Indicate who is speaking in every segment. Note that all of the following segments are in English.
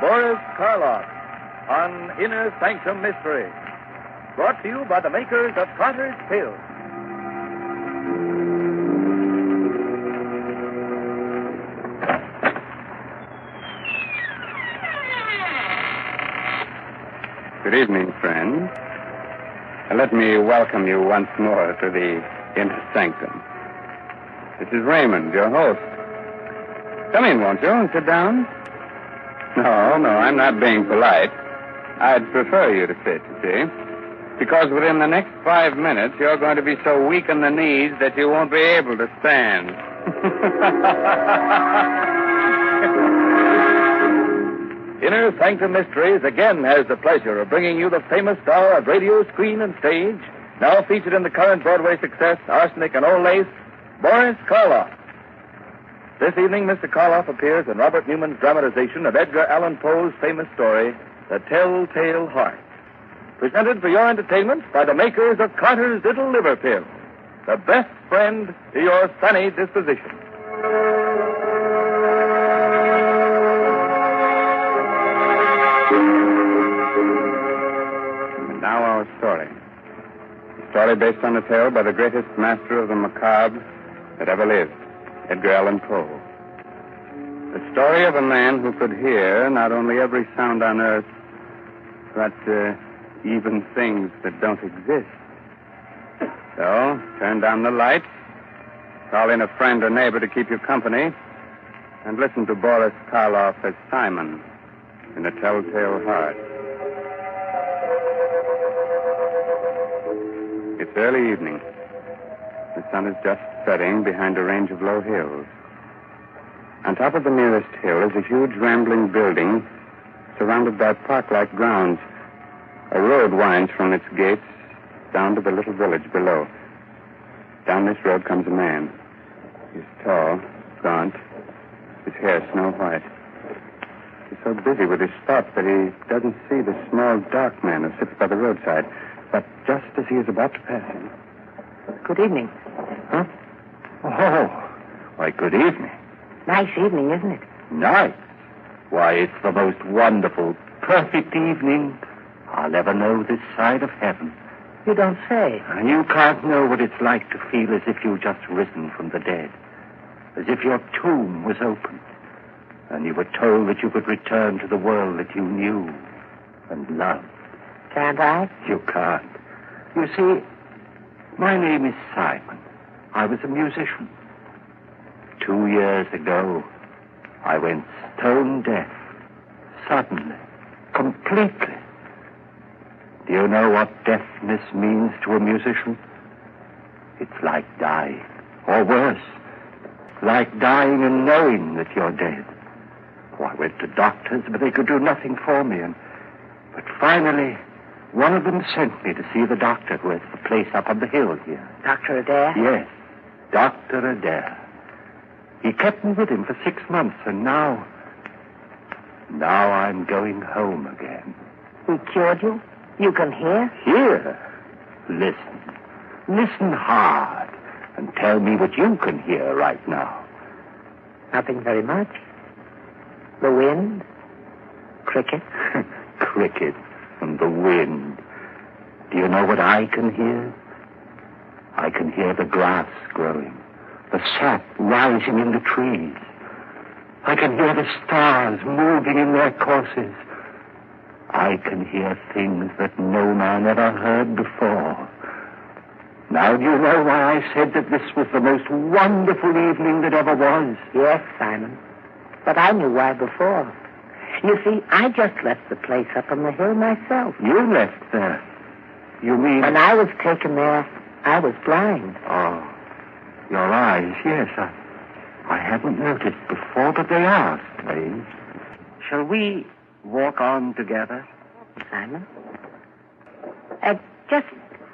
Speaker 1: Boris Karloff on Inner Sanctum Mysteries. Brought to you by the makers of Carter's Pills.
Speaker 2: Good evening, friends. Let me welcome you once more to the Inner Sanctum. This is Raymond, your host. Come in, won't you, and sit down? No, I'm not being polite. I'd prefer you to sit, you see. Because within the next 5 minutes, you're going to be so weak in the knees that you won't be able to stand.
Speaker 1: Inner Sanctum Mysteries again has the pleasure of bringing you the famous star of radio, screen, and stage, now featured in the current Broadway success, Arsenic and Old Lace, Boris Karloff. This evening, Mr. Karloff appears in Robert Newman's dramatization of Edgar Allan Poe's famous story, The Telltale Heart. Presented for your entertainment by the makers of Carter's Little Liver Pill, the best friend to your sunny disposition.
Speaker 2: And now our story. A story based on a tale by the greatest master of the macabre that ever lived, Edgar Allan Poe. The story of a man who could hear not only every sound on earth, but even things that don't exist. So, turn down the lights, call in a friend or neighbor to keep you company, and listen to Boris Karloff as Simon in The Telltale Heart. It's early evening. The sun is just setting behind a range of low hills. On top of the nearest hill is a huge rambling building surrounded by park-like grounds. A road winds from its gates down to the little village below. Down this road comes a man. He's tall, gaunt, his hair snow white. He's so busy with his thoughts that he doesn't see the small, dark man who sits by the roadside. But just as he is about to pass him...
Speaker 3: Good evening.
Speaker 2: Huh? Oh, why, good evening.
Speaker 3: Nice evening, isn't it?
Speaker 4: Nice? Why, it's the most wonderful, perfect evening I'll ever know this side of heaven.
Speaker 3: You don't say.
Speaker 4: And you can't know what it's like to feel as if you've just risen from the dead. As if your tomb was opened. And you were told that you could return to the world that you knew and loved.
Speaker 3: Can't I?
Speaker 4: You can't. You see, my name is Simon. I was a musician. 2 years ago, I went stone deaf. Suddenly. Completely. Do you know what deafness means to a musician? It's like dying. Or worse. Like dying and knowing that you're dead. Oh, I went to doctors, but they could do nothing for me. But finally, one of them sent me to see the doctor who has the place up on the hill here.
Speaker 3: Dr. Adair?
Speaker 4: Yes, Dr. Adair. He kept me with him for 6 months, and now I'm going home again.
Speaker 3: He cured you? You can hear?
Speaker 4: Hear? Listen. Listen hard, and tell me what you can hear right now.
Speaker 3: Nothing very much. The wind? Crickets?
Speaker 4: Crickets and the wind. Do you know what I can hear? I can hear the grass growing, the sap rising in the trees. I can hear the stars moving in their courses. I can hear things that no man ever heard before. Now, do you know why I said that this was the most wonderful evening that ever was?
Speaker 3: Yes, Simon. But I knew why before. You see, I just left the place up on the hill myself.
Speaker 4: You left there? You mean...
Speaker 3: When I was taken there, I was blind.
Speaker 4: Oh, your eyes, yes. I hadn't noticed before, but they are strange. Shall we walk on together?
Speaker 3: Simon? Just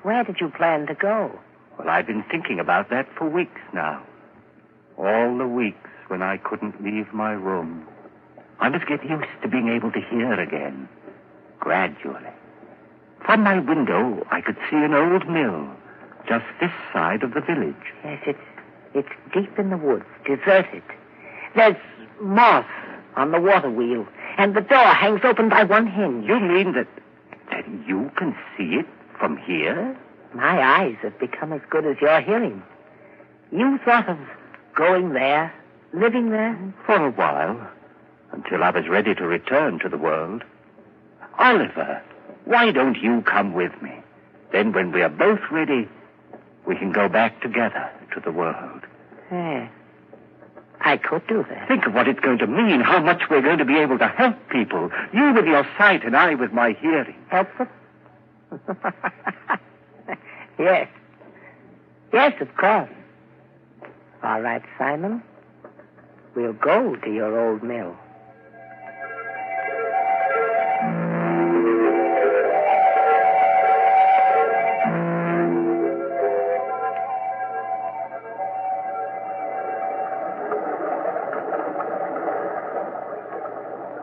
Speaker 3: where did you plan to go?
Speaker 4: Well, I've been thinking about that for weeks now. All the weeks when I couldn't leave my room. I must get used to being able to hear again, gradually. From my window, I could see an old mill, just this side of the village.
Speaker 3: Yes, it's deep in the woods, deserted. There's moss on the water wheel. And the door hangs open by one hinge.
Speaker 4: You mean that you can see it from here?
Speaker 3: My eyes have become as good as your hearing. You thought of going there, living there?
Speaker 4: For a while, until I was ready to return to the world. Oliver, why don't you come with me? Then when we are both ready, we can go back together to the world.
Speaker 3: Yeah. I could do that.
Speaker 4: Think of what it's going to mean, how much we're going to be able to help people. You with your sight and I with my hearing.
Speaker 3: Help them? Yes. Yes, of course. All right, Simon. We'll go to your old mill.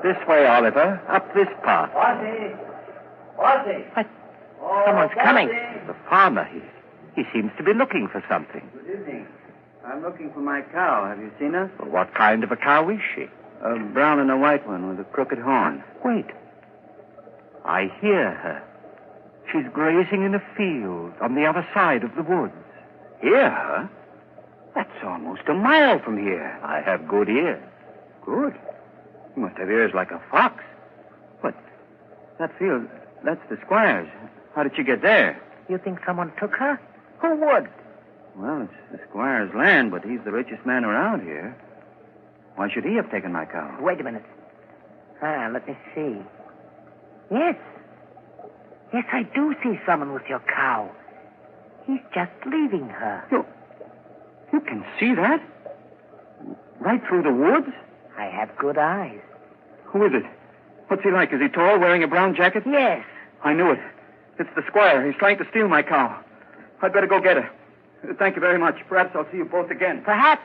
Speaker 4: This way, Oliver. Up this path.
Speaker 3: What? Someone's coming.
Speaker 4: The farmer, he seems to be looking for something.
Speaker 5: Good evening. I'm looking for my cow. Have you seen her?
Speaker 4: Well, what kind of a cow is she?
Speaker 5: A brown and a white one with a crooked horn.
Speaker 4: Wait. I hear her. She's grazing in a field on the other side of the woods.
Speaker 5: Hear her? That's almost a mile from here.
Speaker 4: I have good ears.
Speaker 5: Good. You must have ears like a fox. But that field, that's the squire's. How did she get there?
Speaker 3: You think someone took her? Who would?
Speaker 5: Well, it's the squire's land, but he's the richest man around here. Why should he have taken my cow?
Speaker 3: Wait a minute. Let me see. Yes. Yes, I do see someone with your cow. He's just leaving her.
Speaker 5: You can see that? Right through the woods?
Speaker 3: I have good eyes.
Speaker 5: Who is it? What's he like? Is he tall, wearing a brown jacket?
Speaker 3: Yes.
Speaker 5: I knew it. It's the squire. He's trying to steal my cow. I'd better go get her. Thank you very much. Perhaps I'll see you both again.
Speaker 3: Perhaps.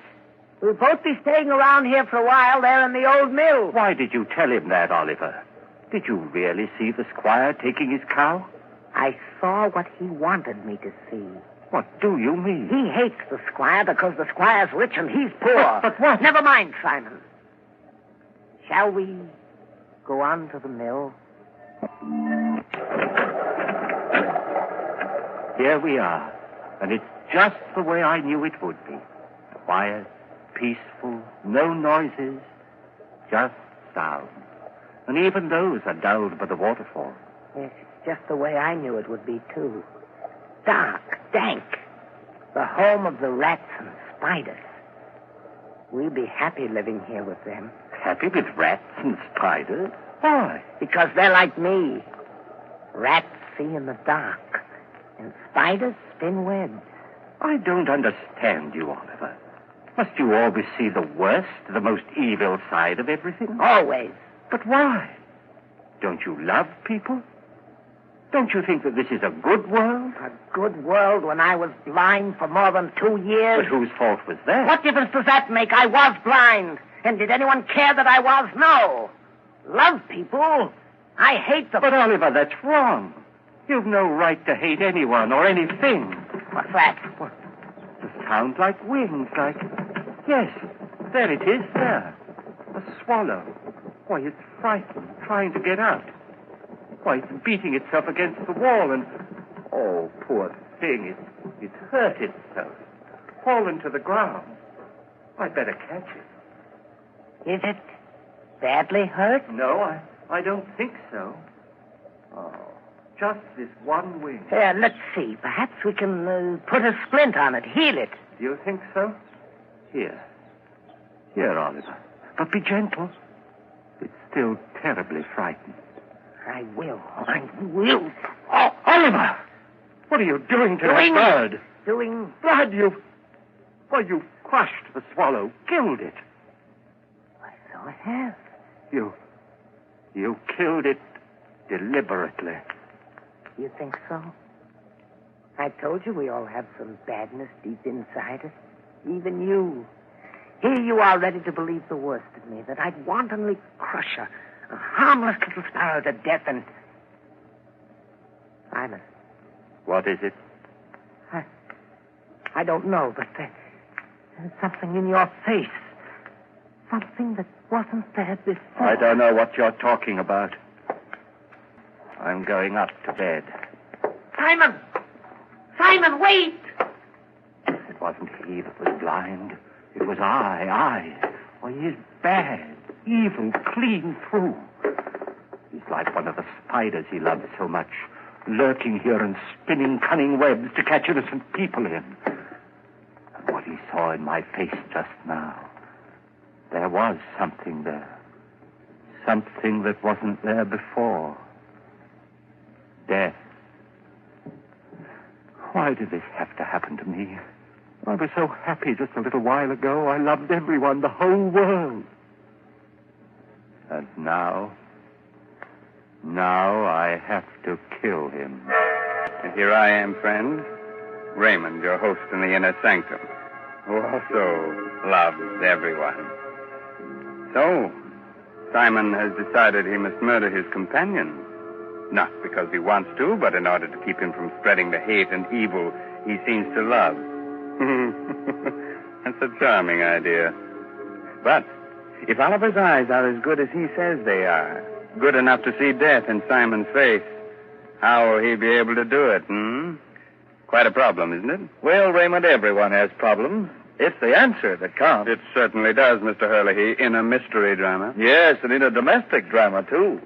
Speaker 3: We'll both be staying around here for a while there in the old mill.
Speaker 4: Why did you tell him that, Oliver? Did you really see the squire taking his cow?
Speaker 3: I saw what he wanted me to see.
Speaker 4: What do you mean?
Speaker 3: He hates the squire because the squire's rich and he's poor.
Speaker 4: But what?
Speaker 3: Never mind, Simon. Shall we go on to the mill?
Speaker 4: Here we are, and it's just the way I knew it would be. Quiet, peaceful, no noises, just sound. And even those are dulled by the waterfall.
Speaker 3: Yes, it's just the way I knew it would be, too. Dark, dank. The home of the rats and spiders. We'll be happy living here with them.
Speaker 4: Happy with rats and spiders? Why?
Speaker 3: Because they're like me. Rats see in the dark, and spiders spin webs.
Speaker 4: I don't understand you, Oliver. Must you always see the worst, the most evil side of everything?
Speaker 3: Always.
Speaker 4: But why? Don't you love people? Don't you think that this is a good world?
Speaker 3: A good world when I was blind for more than 2 years.
Speaker 4: But whose fault was that?
Speaker 3: What difference does that make? I was blind. And did anyone care that I was? No. Love people. I hate them.
Speaker 4: But, Oliver, that's wrong. You've no right to hate anyone or anything.
Speaker 3: What's that?
Speaker 4: What? The sound like wings, like... Yes, there it is, there. A swallow. Why, it's frightened, trying to get out. Why, it's beating itself against the wall and... Oh, poor thing, it's hurt itself. Fallen to the ground. I'd better catch it.
Speaker 3: Is it badly hurt?
Speaker 4: No, I don't think so. Oh, just this one wing.
Speaker 3: Here, let's see. Perhaps we can put a splint on it, heal it.
Speaker 4: Do you think so? Here, Oliver. But be gentle. It's still terribly frightened.
Speaker 3: I will. Oh,
Speaker 4: Oliver! What are you doing to that bird?
Speaker 3: Doing...
Speaker 4: Blood, you've crushed the swallow, killed it.
Speaker 3: I so have.
Speaker 4: You killed it deliberately.
Speaker 3: You think so? I told you we all have some badness deep inside us. Even you. Here you are ready to believe the worst of me, that I'd wantonly crush a harmless little sparrow to death and... Simon.
Speaker 4: What is it?
Speaker 3: I don't know, but there's something in your face. something that wasn't there before.
Speaker 4: I don't know what you're talking about. I'm going up to bed.
Speaker 3: Simon! Simon, wait!
Speaker 4: It wasn't he that was blind. It was I. Oh, he is bad, evil, clean through. He's like one of the spiders he loved so much, lurking here and spinning cunning webs to catch innocent people in. And what he saw in my face just now, there was something there. Something that wasn't there before. Death. Why did this have to happen to me? I was so happy just a little while ago. I loved everyone, the whole world. And now I have to kill him.
Speaker 2: And here I am, friend, Raymond, your host in the Inner Sanctum, who also loves everyone. So, Simon has decided he must murder his companion. Not because he wants to, but in order to keep him from spreading the hate and evil he seems to love. That's a charming idea. But if Oliver's eyes are as good as he says they are, good enough to see death in Simon's face, how will he be able to do it, Quite a problem, isn't it?
Speaker 1: Well, Raymond, everyone has problems. It's the answer that counts.
Speaker 2: It certainly does, Mr. Hurley, in a mystery drama.
Speaker 1: Yes, and in a domestic drama, too.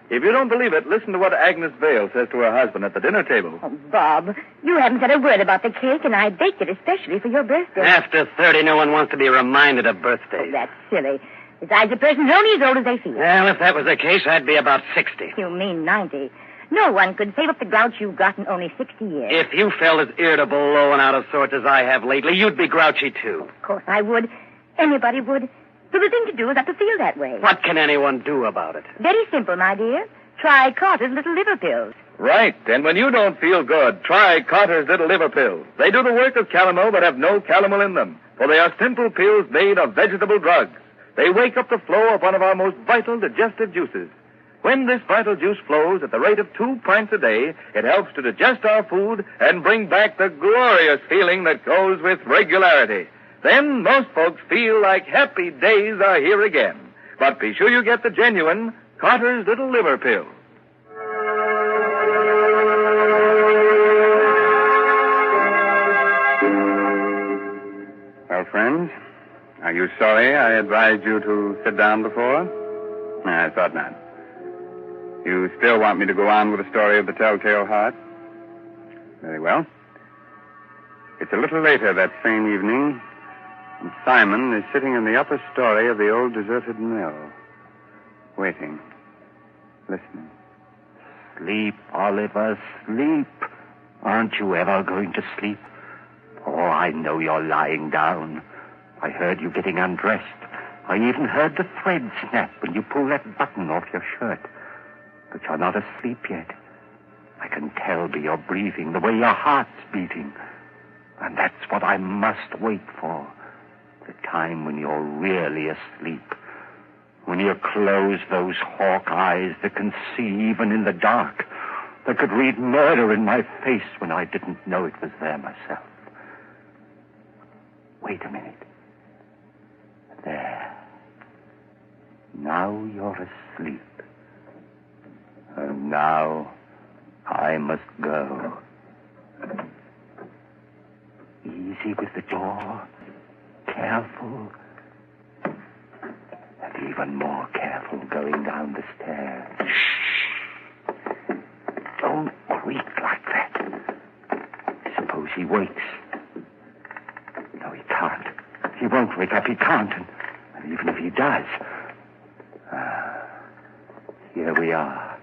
Speaker 1: If you don't believe it, listen to what Agnes Vale says to her husband at the dinner table.
Speaker 6: Oh, Bob, you haven't said a word about the cake, and I baked it especially for your birthday.
Speaker 5: After 30, no one wants to be reminded of birthdays.
Speaker 6: Oh, that's silly. Besides, a person's only as old as they feel.
Speaker 5: Well, if that was the case, I'd be about 60.
Speaker 6: You mean 90. No one could save up the grouch you've got in only 60 years.
Speaker 5: If you felt as irritable, low, and out of sorts as I have lately, you'd be grouchy, too.
Speaker 6: Of course I would. Anybody would. So the thing to do is not to feel that way.
Speaker 5: What can anyone do about it?
Speaker 6: Very simple, my dear. Try Carter's little liver pills.
Speaker 1: Right, and when you don't feel good, try Carter's little liver pills. They do the work of calomel but have no calomel in them, for they are simple pills made of vegetable drugs. They wake up the flow of one of our most vital digestive juices. When this vital juice flows at the rate of 2 pints a day, it helps to digest our food and bring back the glorious feeling that goes with regularity. Then most folks feel like happy days are here again. But be sure you get the genuine Carter's little liver pill.
Speaker 2: Well, friends, are you sorry I advised you to sit down before? No, I thought not. You still want me to go on with the story of the Telltale Heart? Very well. It's a little later that same evening, and Simon is sitting in the upper story of the old deserted mill, waiting, listening.
Speaker 4: Sleep, Oliver, sleep. Aren't you ever going to sleep? Oh, I know you're lying down. I heard you getting undressed. I even heard the thread snap when you pulled that button off your shirt. But you're not asleep yet. I can tell by your breathing, the way your heart's beating. And that's what I must wait for. The time when you're really asleep. When you close those hawk eyes that can see even in the dark. That could read murder in my face when I didn't know it was there myself. Wait a minute. There. Now you're asleep. And now I must go. Easy with the door. Careful. And even more careful going down the stairs. Shh. Don't creak like that. Suppose he wakes. No, he can't. He won't wake up. He can't. And even if he does... here we are.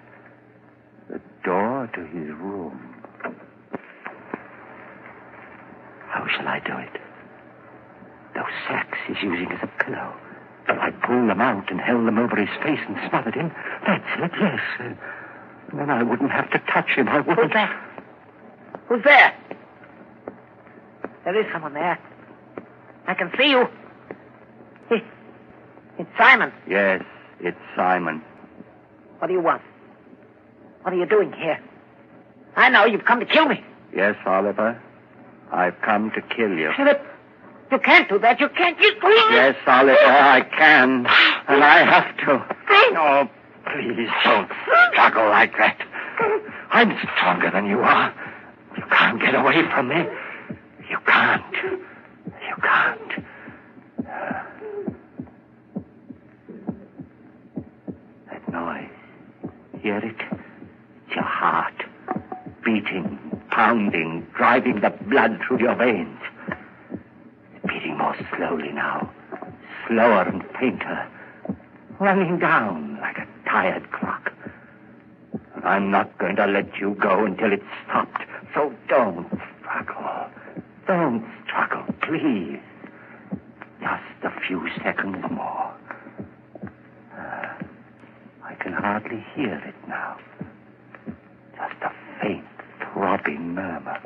Speaker 4: The door to his room. How shall I do it? Those sacks he's using as a pillow. If I pulled them out and held them over his face and smothered him, that's it, yes. And then I wouldn't have to touch him. I wouldn't.
Speaker 3: Who's there? Who's there? There is someone there. I can see you. It's Simon.
Speaker 4: Yes, it's Simon.
Speaker 3: What do you want? What are you doing here? I know you've come to kill me.
Speaker 4: Yes, Oliver. I've come to kill you.
Speaker 3: Philip, You can't do that. You can't.
Speaker 4: Yes, Oliver, I can. And I have to. Oh, please don't struggle like that. I'm stronger than you are. You can't get away from me. You can't. You can't. That noise. Hear it? It's your heart. Beating, pounding, driving the blood through your veins. It's beating more slowly now. Slower and fainter. Running down like a tired clock. And I'm not going to let you go until it's stopped. So don't struggle. Don't struggle, please. Just a few seconds more. I can hardly hear it now. Just a faint, throbbing murmur.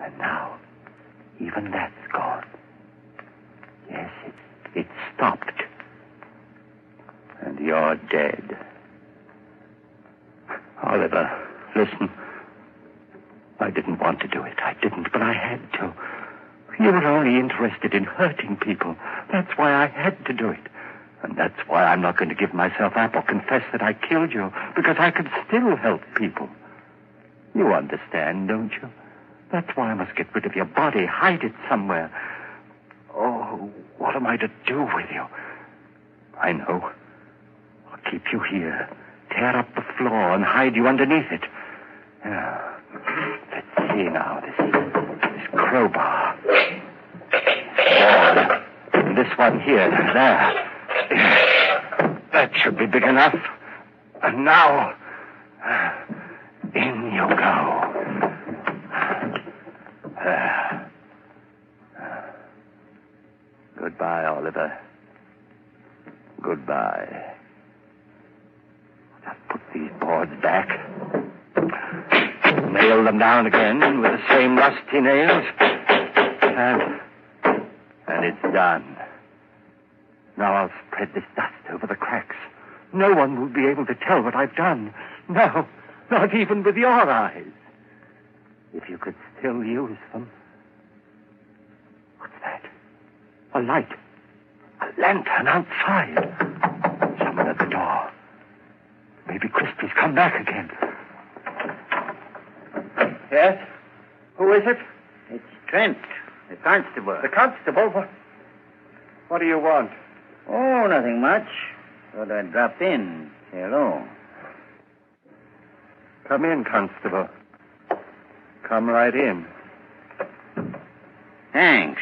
Speaker 4: And now, even that's gone. Yes, it's stopped. And you're dead. Oliver, listen. I didn't want to do it. I didn't, but I had to. You were only interested in hurting people. That's why I had to do it. And that's why I'm not going to give myself up or confess that I killed you, because I can still help people. You understand, don't you? That's why I must get rid of your body, hide it somewhere. Oh, what am I to do with you? I know. I'll keep you here, tear up the floor and hide you underneath it. Yeah. Let's see now, this crowbar. Board. And this one here, there. That should be big enough. And now, in you go. Goodbye, Oliver. Goodbye. Just put these boards back. Nail them down again with the same rusty nails. And it's done. Now I'll spread this dust over the cracks. No one will be able to tell what I've done. No, not even with your eyes. If you could still use them. What's that? A light. A lantern outside. Someone at the door. Maybe Christie's come back again. Yes? Who is it?
Speaker 5: It's Trent, the constable.
Speaker 4: The constable? What do you want?
Speaker 5: Oh, nothing much. Thought I'd drop in. Say hello.
Speaker 4: Come in, constable. Come right in.
Speaker 5: Thanks.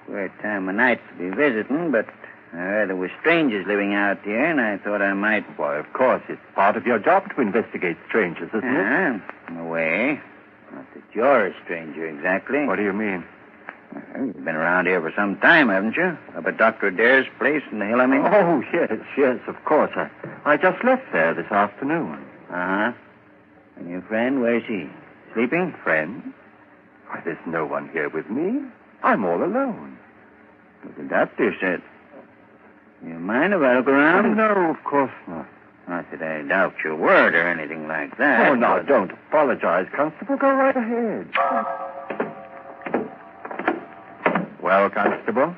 Speaker 5: Queer time of night to be visiting, but I heard there were strangers living out here, and I thought I might...
Speaker 4: Why, of course, it's part of your job to investigate strangers, isn't it?
Speaker 5: In a way. Not that you're a stranger, exactly.
Speaker 4: What do you mean?
Speaker 5: Well, you've been around here for some time, haven't you? Up at Dr. Adair's place in the hill, I mean?
Speaker 4: Oh, yes, of course. I just left there this afternoon.
Speaker 5: Uh-huh. And your friend, where's he? Sleeping?
Speaker 4: Friend? Why, there's no one here with me. I'm all alone.
Speaker 5: But the doctor said... You mind if I look around?
Speaker 4: No, of course not.
Speaker 5: Not that I doubt your word or anything like that.
Speaker 4: Oh, no, don't apologize, Constable. Go right ahead. Well, Constable?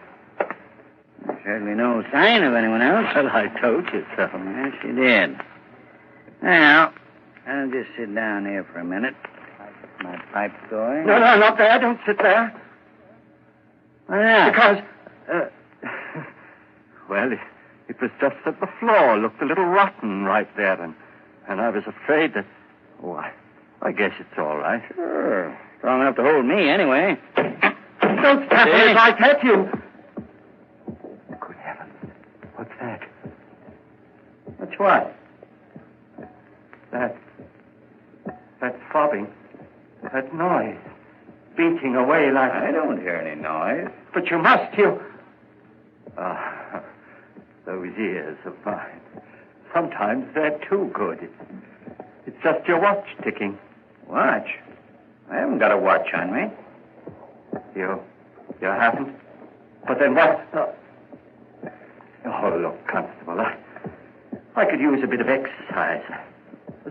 Speaker 5: There's certainly no sign of anyone else.
Speaker 4: Well, I told you so.
Speaker 5: Yes, you did. Now, I'll just sit down here for a minute. I'll get my pipe going.
Speaker 4: No, not there. Don't sit there.
Speaker 5: Why not?
Speaker 4: Because, well, it was just that the floor looked a little rotten right there, and I was afraid that... Oh, I guess it's all right.
Speaker 5: Sure. Strong enough to hold me, anyway.
Speaker 4: Don't stop me if I hurt you. Good heavens. What's that?
Speaker 5: What's what?
Speaker 4: That throbbing. That noise. Beating away like...
Speaker 5: I don't hear any noise.
Speaker 4: But you must, you... Those ears of mine. Sometimes they're too good. It's just your watch ticking.
Speaker 5: Watch? I haven't got a watch on me.
Speaker 4: You haven't? But then what? Oh, look, Constable, I could use a bit of exercise.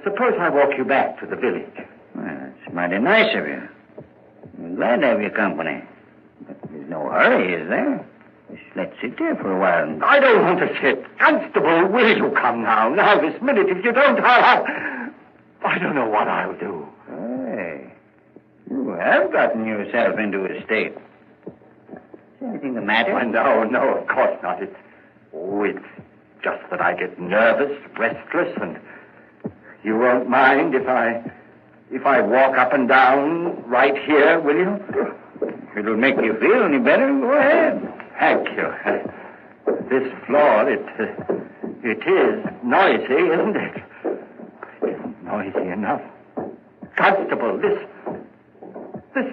Speaker 4: Suppose I walk you back to the village.
Speaker 5: Well, it's mighty nice of you. I'm glad to have your company. hurry, is there? Just let's sit there for a while.
Speaker 4: I don't want to sit. Constable, will you come now? Now, this minute. If you don't, I don't know what I'll do.
Speaker 5: Hey, you have gotten yourself into a state. Is anything the matter?
Speaker 4: No, of course not. It's just that I get nervous, restless, and you won't mind if I walk up and down right here, will you?
Speaker 5: If it'll make you feel any better, go ahead.
Speaker 4: Thank you. This floor, it is noisy, isn't it? It isn't noisy enough. Constable, this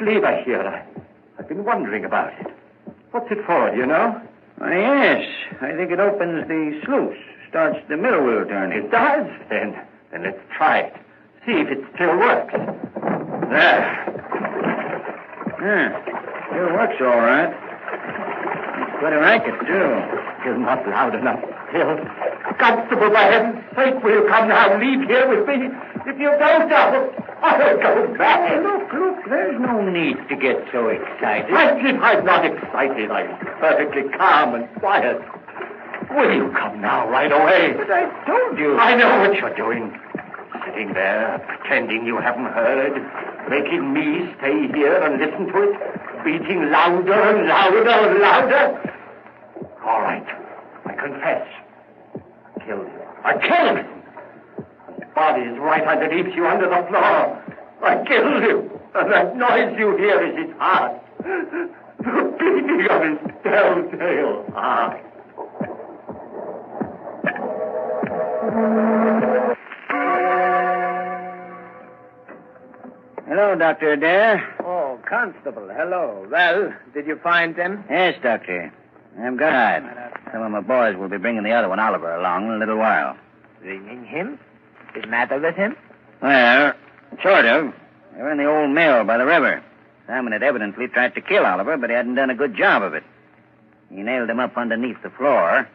Speaker 4: lever here, I've been wondering about it. What's it for, do you know?
Speaker 5: Why, yes. I think it opens the sluice, starts the middle wheel turning.
Speaker 4: It does? Then let's try it. See if it still works. There.
Speaker 5: Yeah, still works all right. It's quite a racket, too.
Speaker 4: You're not loud enough still. Constable, for heaven's sake, will you come now? Leave here with me. If you don't, I'll go back.
Speaker 5: Hey, look, there's no need to get so excited.
Speaker 4: I'm not excited. I'm perfectly calm and quiet. Will you come now, right away?
Speaker 5: But I told you.
Speaker 4: I know what you're doing. Sitting there, pretending you haven't heard, making me stay here and listen to it, beating louder and louder and louder. All right, I confess. I killed him. I killed him. His body is right underneath you, under the floor. I killed him, and that noise you hear is his heart. The beating of his telltale heart.
Speaker 5: Hello, Dr. Adair.
Speaker 3: Oh, Constable, hello. Well, did you find them?
Speaker 5: Yes, Doctor. I'm glad. Some of my boys will be bringing the other one, Oliver, along in a little while.
Speaker 3: Bringing him? What's the matter with him?
Speaker 5: Well, sort of. They were in the old mill by the river. Simon had evidently tried to kill Oliver, but he hadn't done a good job of it. He nailed him up underneath the floor.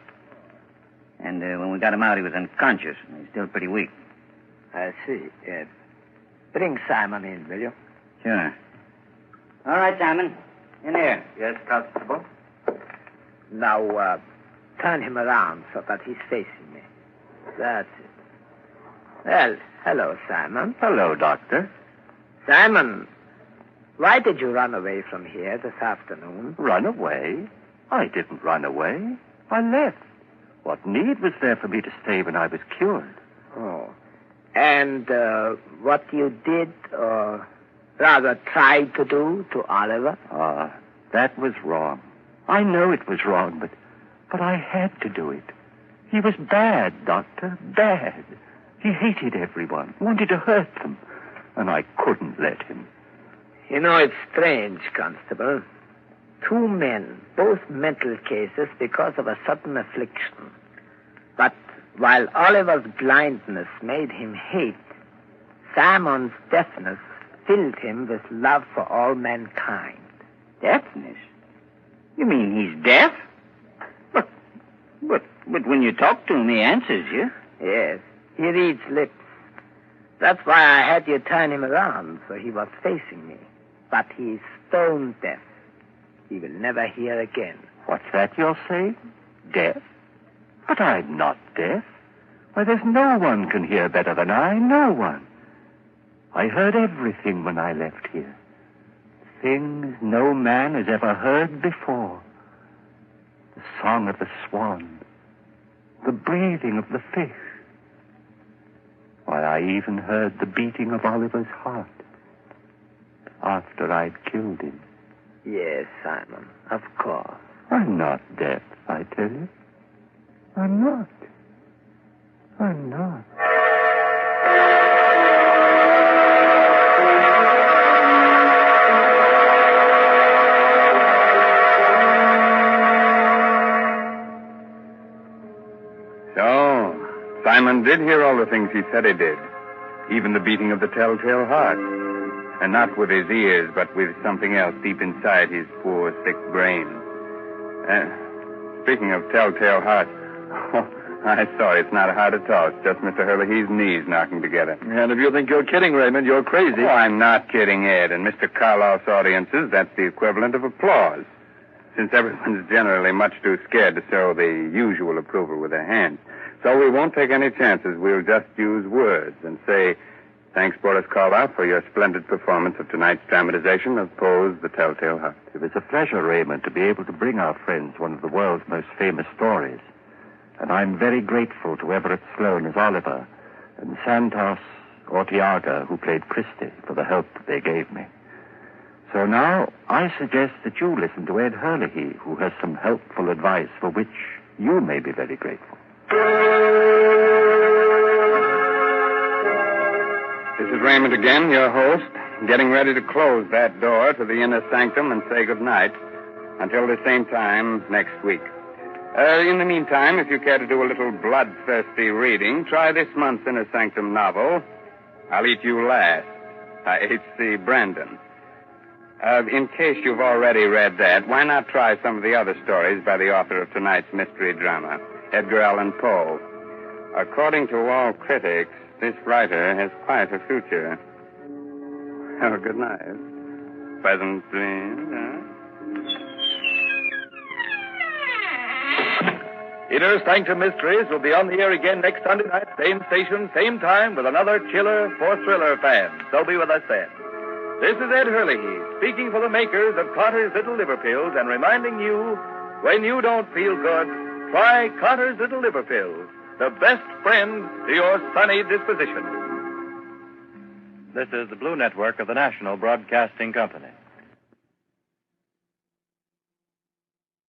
Speaker 5: And when we got him out, he was unconscious. He's still pretty weak.
Speaker 3: I see. Bring Simon in, will you?
Speaker 5: Sure. All right, Simon. In here.
Speaker 4: Yes, Constable?
Speaker 3: Now, turn him around so that he's facing me. That's it. Well, hello, Simon.
Speaker 4: Hello, Doctor.
Speaker 3: Simon, why did you run away from here this afternoon?
Speaker 4: Run away? I didn't run away. I left. What need was there for me to stay when I was cured?
Speaker 3: Oh. And what you did, or rather tried to do to Oliver?
Speaker 4: That was wrong. I know it was wrong, but I had to do it. He was bad, Doctor, bad. He hated everyone, wanted to hurt them, and I couldn't let him.
Speaker 3: You know, it's strange, Constable. 2 men, both mental cases because of a sudden affliction. But while Oliver's blindness made him hate, Simon's deafness filled him with love for all mankind.
Speaker 5: Deafness? You mean he's deaf? But when you talk to him, he answers you.
Speaker 3: Yes, he reads lips. That's why I had you turn him around, so he was facing me. But he's stone deaf. He will never hear again.
Speaker 4: What's that you're saying? Deaf? But I'm not deaf. Why, there's no one can hear better than I. No one. I heard everything when I left here. Things no man has ever heard before. The song of the swan. The breathing of the fish. Why, I even heard the beating of Oliver's heart. After I'd killed him.
Speaker 3: Yes, Simon, of course.
Speaker 4: I'm not deaf, I tell you. I'm not. I'm not.
Speaker 2: So, Simon did hear all the things he said he did. Even the beating of the telltale heart. And not with his ears, but with something else deep inside his poor, sick brain. Speaking of telltale heart, I saw it's not a heart at all. It's just Mr. Herlihy's knees knocking together.
Speaker 1: And if you think you're kidding, Raymond, you're crazy.
Speaker 2: Oh, I'm not kidding, Ed. In Mr. Karloff's audiences, that's the equivalent of applause. since everyone's generally much too scared to show the usual approval with their hands. So we won't take any chances. We'll just use words and say, thanks, Boris Karloff, for your splendid performance of tonight's dramatization of Poe's The Telltale Heart.
Speaker 4: It was a pleasure, Raymond, to be able to bring our friends one of the world's most famous stories. And I'm very grateful to Everett Sloane as Oliver and Santos Ortiaga, who played Christie, for the help they gave me. So now I suggest that you listen to Ed Hurley, who has some helpful advice for which you may be very grateful.
Speaker 2: This is Raymond again, your host, getting ready to close that door to the inner sanctum and say goodnight until the same time next week. In the meantime, if you care to do a little bloodthirsty reading, try this month's Inner Sanctum novel, I'll Eat You Last, by H.C. Brandon. In case you've already read that, why not try some of the other stories by the author of tonight's mystery drama, Edgar Allan Poe? According to all critics, this writer has quite a future. Oh, good night. Pleasant dreams, huh?
Speaker 1: Inner Sanctum Mysteries will be on the air again next Sunday night, same station, same time, with another chiller for thriller fans. So be with us then. This is Ed Hurley, speaking for the makers of Carter's Little Liver Pills and reminding you, when you don't feel good, try Carter's Little Liver Pills, the best friend to your sunny disposition.
Speaker 7: This is the Blue Network of the National Broadcasting Company.